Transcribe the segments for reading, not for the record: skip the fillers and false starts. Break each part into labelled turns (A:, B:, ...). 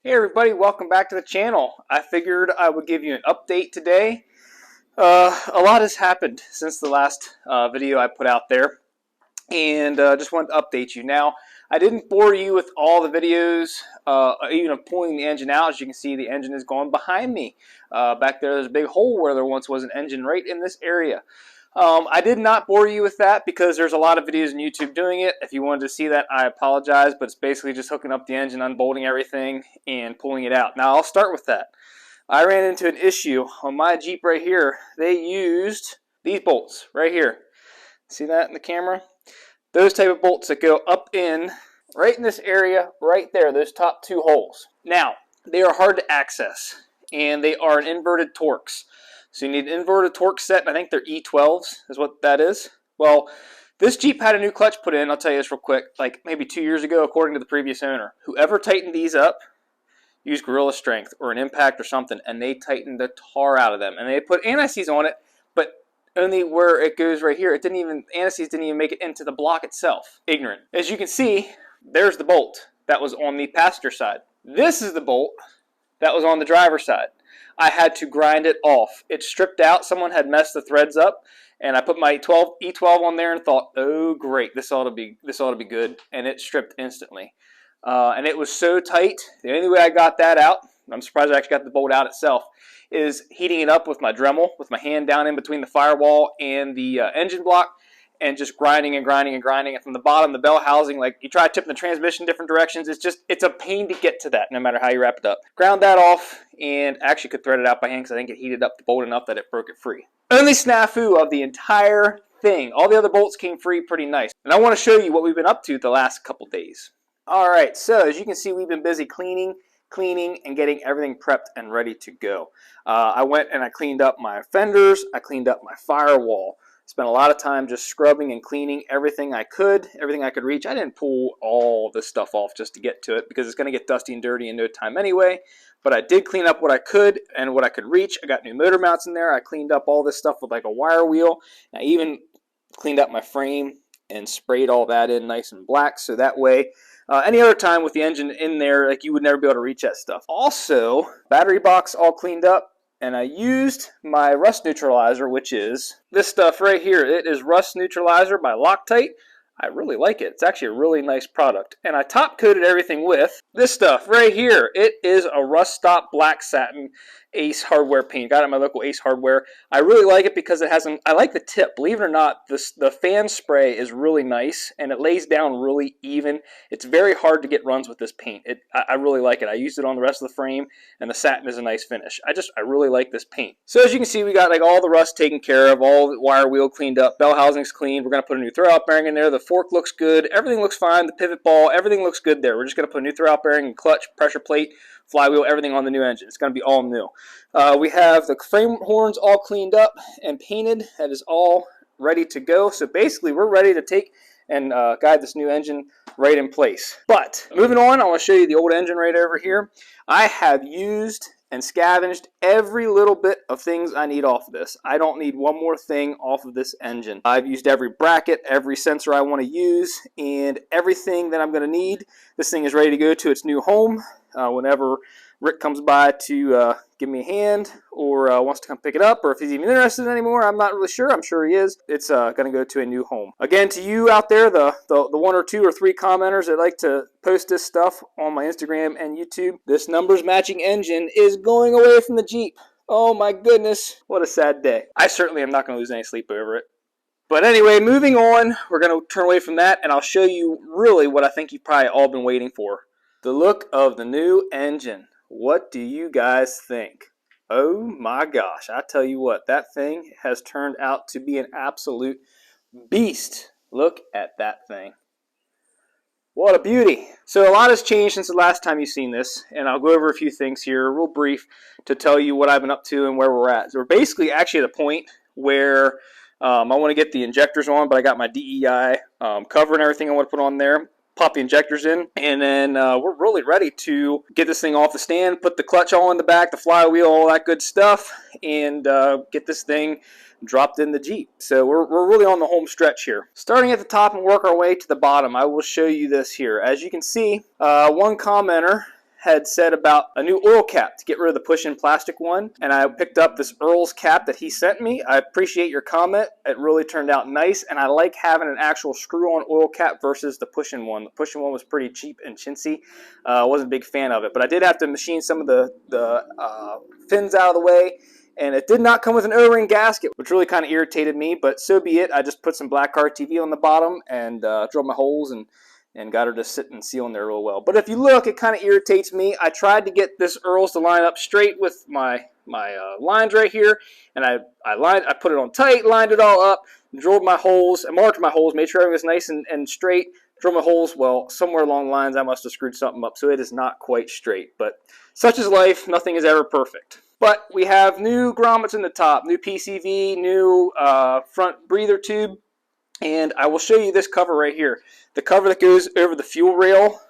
A: Hey everybody, welcome back to the channel. I figured I would give you an update today. A lot has happened since the last video I put out there, and just wanted to update you. Now, I didn't bore you with all the videos, even of pulling the engine out. As you can see, the engine is going behind me. Back there's a big hole where there once was an engine right in this area. I did not bore you with that because there's a lot of videos on YouTube doing it. If you wanted to see that, I apologize, but it's basically just hooking up the engine, unbolting everything, and pulling it out. Now, I'll start with that. I ran into an issue on my Jeep right here. They used these bolts right here. See that in the camera? Those type of bolts that go up in, right in this area, right there, those top two holes. Now, they are hard to access, and they are an inverted Torx. So you need an inverted Torx set, and I think they're E12s is what that is. Well, this Jeep had a new clutch put in, I'll tell you this real quick, like maybe 2 years ago, according to the previous owner. Whoever tightened these up used Gorilla Strength or an Impact or something, and they tightened the tar out of them. And they put anti-seize on it, but only where it goes right here. It didn't even, anti-seize didn't even make it into the block itself. Ignorant. As you can see, there's the bolt that was on the passenger side. This is the bolt that was on the driver's side. I had to grind it off. It stripped out. Someone had messed the threads up, and I put my E12 on there and thought, "Oh, great! This ought to be good." And it stripped instantly, and it was so tight. The only way I got that out, I'm surprised I actually got the bolt out itself, is heating it up with my Dremel, with my hand down in between the firewall and the engine block, and just grinding and grinding and grinding. And from the bottom, the bell housing, like you try tipping the transmission different directions, it's a pain to get to that no matter how you wrap it up. Ground that off, and actually could thread it out by hand because I think it heated up the bolt enough that it broke it free. Only snafu of the entire thing. All the other bolts came free pretty nice. And I want to show you what we've been up to the last couple days. All right, so as you can see, we've been busy cleaning, and getting everything prepped and ready to go. I went and I cleaned up my fenders. I cleaned up my firewall. Spent a lot of time just scrubbing and cleaning everything I could reach. I didn't pull all this stuff off just to get to it because it's going to get dusty and dirty in no time anyway. But I did clean up what I could and what I could reach. I got new motor mounts in there. I cleaned up all this stuff with like a wire wheel. I even cleaned up my frame and sprayed all that in nice and black, so that way any other time with the engine in there, like you would never be able to reach that stuff. Also, battery box all cleaned up. And I used my rust neutralizer, which is this stuff right here. It is Rust Neutralizer by Loctite. I really like it. It's actually a really nice product. And I top coated everything with this stuff right here. It is a Rust Stop Black Satin Ace Hardware paint. Got it at my local Ace Hardware. I really like it because it has I like the tip. Believe it or not, the fan spray is really nice and it lays down really even. It's very hard to get runs with this paint. I really like it. I used it on the rest of the frame, and the satin is a nice finish. I really like this paint. So as you can see, we got like all the rust taken care of, all the wire wheel cleaned up, bell housing's cleaned. We're gonna put a new throwout bearing in there. The fork looks good. Everything looks fine. The pivot ball, everything looks good there. We're just gonna put a new throwout bearing, clutch, pressure plate, flywheel, everything on the new engine. It's going to be all new. We have the frame horns all cleaned up and painted. That is all ready to go. So basically, we're ready to take and guide this new engine right in place. But moving on, I want to show you the old engine right over here. I have used and scavenged every little bit of things I need off of this. I don't need one more thing off of this engine. I've used every bracket, every sensor I want to use, and everything that I'm going to need. This thing is ready to go to its new home whenever Rick comes by to give me a hand or wants to come pick it up, or if he's even interested anymore. I'm not really sure. I'm sure he is. It's going to go to a new home. Again, to you out there, the 1 or 2 or 3 commenters that like to post this stuff on my Instagram and YouTube, this numbers matching engine is going away from the Jeep. Oh my goodness, what a sad day. I certainly am not going to lose any sleep over it. But anyway, moving on, we're going to turn away from that, and I'll show you really what I think you've probably all been waiting for. The look of the new engine. What do you guys think? Oh my gosh, I tell you what, that thing has turned out to be an absolute beast. Look at that thing. What a beauty. So a lot has changed since the last time you've seen this, and I'll go over a few things here real brief to tell you what I've been up to and where we're at. So we're basically actually at a point where I want to get the injectors on, but I got my DEI cover and everything I want to put on there. Pop the injectors in, and then we're really ready to get this thing off the stand, put the clutch all in the back, the flywheel, all that good stuff, and get this thing dropped in the Jeep. So we're really on the home stretch here. Starting at the top and work our way to the bottom, I will show you this here. As you can see, one commenter had said about a new oil cap to get rid of the push-in plastic one, and I picked up this Earl's cap that he sent me. I appreciate your comment. It really turned out nice, and I like having an actual screw-on oil cap versus the push-in one. The push-in one was pretty cheap and chintzy. I wasn't a big fan of it, but I did have to machine some of the fins out of the way, and it did not come with an O-ring gasket, which really kind of irritated me, but so be it. I just put some black RTV on the bottom and drilled my holes and got her to sit and seal in there real well. But if you look, it kind of irritates me. I tried to get this Earl's to line up straight with my lines right here, and I put it on tight, lined it all up, drilled my holes, and marked my holes, made sure everything was nice and straight. Drilled my holes. Well, somewhere along the lines, I must have screwed something up, so it is not quite straight. But such is life. Nothing is ever perfect. But we have new grommets in the top, new PCV, new front breather tube, and I will show you this cover right here. The cover that goes over the fuel rail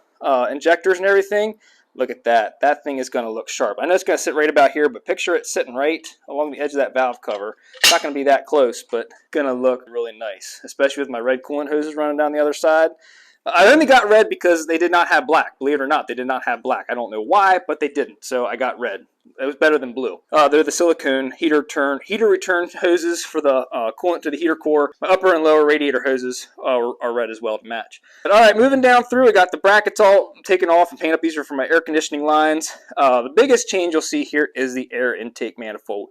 A: injectors and everything. Look at that. That thing is going to look sharp. I know it's going to sit right about here, but picture it sitting right along the edge of that valve cover. It's not going to be that close, but going to look really nice, especially with my red coolant hoses running down the other side. I only got red because they did not have black. Believe it or not, they did not have black. I don't know why, but they didn't, so I got red. It was better than blue. They're the silicone heater return hoses for the coolant to the heater core. My upper and lower radiator hoses are red as well to match. But all right, moving down through, I got the brackets all taken off and paint up easier for my air conditioning lines. The biggest change you'll see here is the air intake manifold.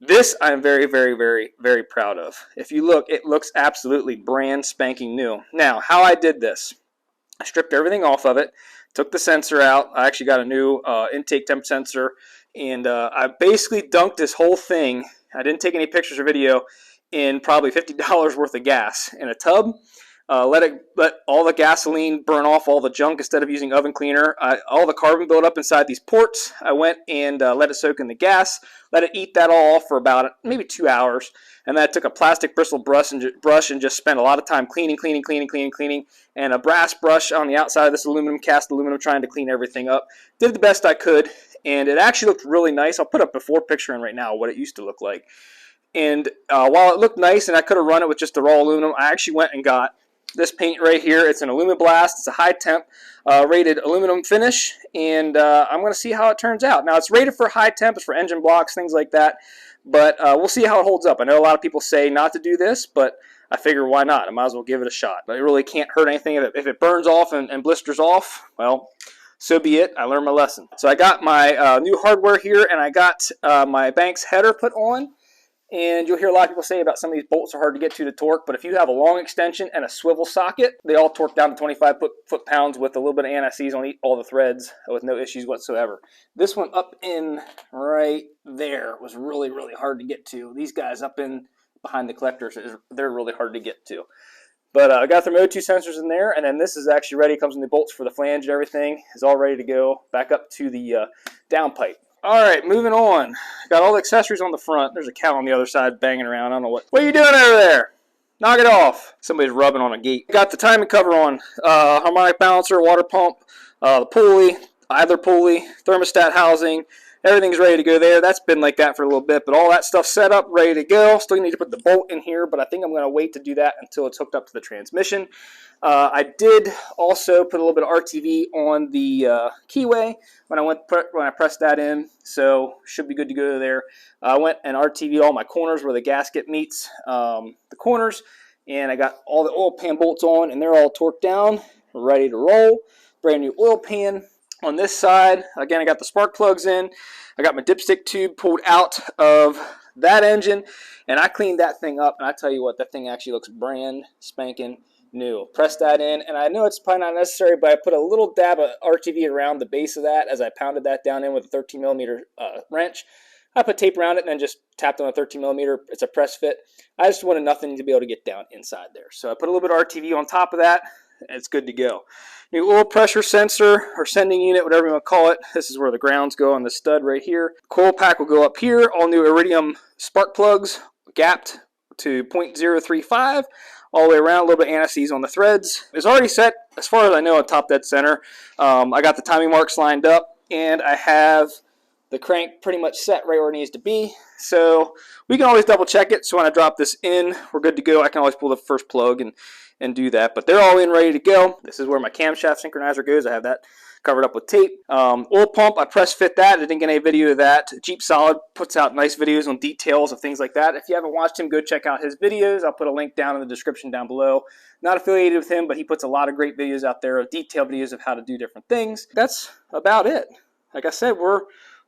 A: This I'm very, very, very, very proud of. If you look, it looks absolutely brand spanking new. Now, how I did this, I stripped everything off of it, took the sensor out. I actually got a new intake temp sensor, and I basically dunked this whole thing. I didn't take any pictures or video, in probably $50 worth of gas in a tub. Let all the gasoline burn off all the junk instead of using oven cleaner. All the carbon built up inside these ports. I went and let it soak in the gas, let it eat that all off for about maybe 2 hours, and then I took a plastic bristle brush and just spent a lot of time cleaning, and a brass brush on the outside of this cast aluminum, trying to clean everything up. Did the best I could, and it actually looked really nice. I'll put a before picture in right now what it used to look like. And while it looked nice and I could have run it with just the raw aluminum, I actually went and got this paint right here. It's an Alumiblast. It's a high temp rated aluminum finish, and I'm going to see how it turns out. Now, it's rated for high temp. It's for engine blocks, things like that, but we'll see how it holds up. I know a lot of people say not to do this, but I figure why not? I might as well give it a shot. But it really can't hurt anything. If it burns off and blisters off, well, so be it. I learned my lesson. So I got my new hardware here, and I got my Banks header put on. And you'll hear a lot of people say about some of these bolts are hard to get to torque, but if you have a long extension and a swivel socket, they all torque down to 25 foot-pounds with a little bit of anti-seize on all the threads with no issues whatsoever. This one up in right there was really, really hard to get to. These guys up in behind the collectors, they're really hard to get to. But I got the O2 sensors in there, and then this is actually ready. Comes in the bolts for the flange and everything. Is all ready to go back up to the downpipe. All right, moving on. Got all the accessories on the front. There's a cow on the other side banging around. I don't know what are you doing over there? Knock it off. Somebody's rubbing on a gate. Got the timing cover on. Harmonic balancer, water pump, the pulley, idler pulley, thermostat housing. Everything's ready to go there. That's been like that for a little bit, but all that stuff's set up, ready to go. Still need to put the bolt in here, but I think I'm going to wait to do that until it's hooked up to the transmission. I did also put a little bit of RTV on the keyway when I pressed that in, so should be good to go there. I went and RTV'd all my corners where the gasket meets the corners, and I got all the oil pan bolts on, and they're all torqued down, ready to roll. Brand new oil pan. On this side, again, I got the spark plugs in. I got my dipstick tube pulled out of that engine, and I cleaned that thing up, and I tell you what, that thing actually looks brand spanking new. Press that in, and I know it's probably not necessary, but I put a little dab of RTV around the base of that as I pounded that down in with a 13 millimeter wrench. I put tape around it and then just tapped on a 13 millimeter. It's a press fit. I just wanted nothing to be able to get down inside there. So I put a little bit of RTV on top of that. It's good to go. New oil pressure sensor or sending unit, whatever you want to call it. This is where the grounds go on the stud right here. Coil pack will go up here. All new iridium spark plugs, gapped to 0.035. All the way around, a little bit of anti-seize on the threads. It's already set, as far as I know, on top dead center. I got the timing marks lined up, and I have the crank pretty much set right where it needs to be. So we can always double check it. So when I drop this in, we're good to go. I can always pull the first plug and do that. But they're all in, ready to go. This is where my camshaft synchronizer goes. I have that covered up with tape. Oil pump, I press fit that. I didn't get any video of that. Jeep Solid puts out nice videos on details of things like that. If you haven't watched him, go check out his videos. I'll put a link down in the description down below. Not affiliated with him, but he puts a lot of great videos out there, detailed videos of how to do different things. That's about it. Like I said, we're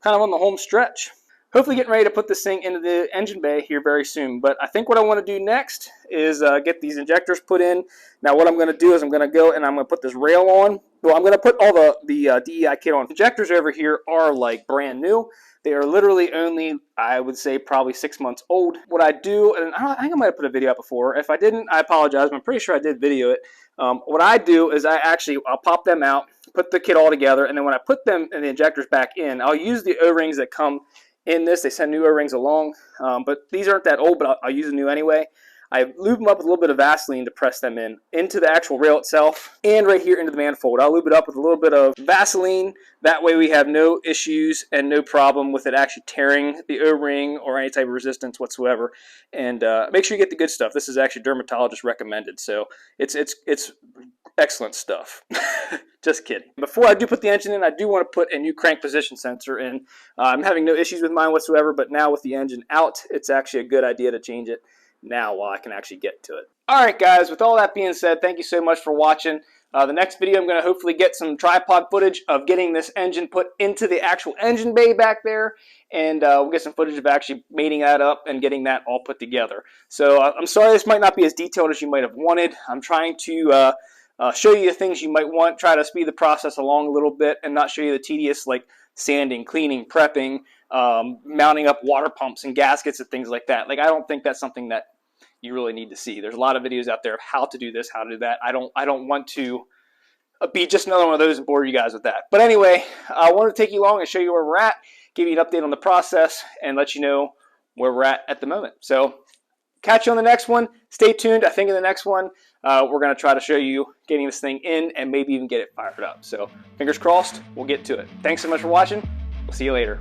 A: kind of on the home stretch. Hopefully getting ready to put this thing into the engine bay here very soon. But I think what I want to do next is get these injectors put in. Now what I'm going to do is I'm going to go and I'm going to put this rail on. Well, I'm going to put all the DEI kit on. Injectors over here are like brand new. They are literally only, I would say, probably 6 months old. What I do, and I think I might have put a video up before. If I didn't, I apologize. I'm pretty sure I did video it. What I do is I'll pop them out, put the kit all together, and then when I put them and the injectors back in, I'll use the O-rings that come in this. They send new O-rings along, but these aren't that old, but I'll use them new anyway. I lube them up with a little bit of Vaseline to press them in into the actual rail itself and right here into the manifold. I'll lube it up with a little bit of Vaseline. That way we have no issues and no problem with it actually tearing the O-ring or any type of resistance whatsoever. And make sure you get the good stuff. This is actually dermatologist recommended, so it's excellent stuff. Just kidding. Before I do put the engine in, I do want to put a new crank position sensor in. I'm having no issues with mine whatsoever, but now with the engine out, it's actually a good idea to change it now while I can actually get to it. Alright guys, with all that being said, thank you so much for watching. The next video I'm going to hopefully get some tripod footage of getting this engine put into the actual engine bay back there, and we'll get some footage of actually mating that up and getting that all put together. So I'm sorry this might not be as detailed as you might have wanted. I'm trying to show you the things you might want, try to speed the process along a little bit and not show you the tedious like sanding, cleaning, prepping, mounting up water pumps and gaskets and things like that. Like, I don't think that's something that you really need to see. There's a lot of videos out there of how to do this, how to do that. I don't want to be just another one of those and bore you guys with that. But anyway, I wanted to take you along and show you where we're at, give you an update on the process, and let you know where we're at the moment. So catch you on the next one. Stay tuned. I think in the next one, we're going to try to show you getting this thing in and maybe even get it fired up. So fingers crossed, we'll get to it. Thanks so much for watching. We'll see you later.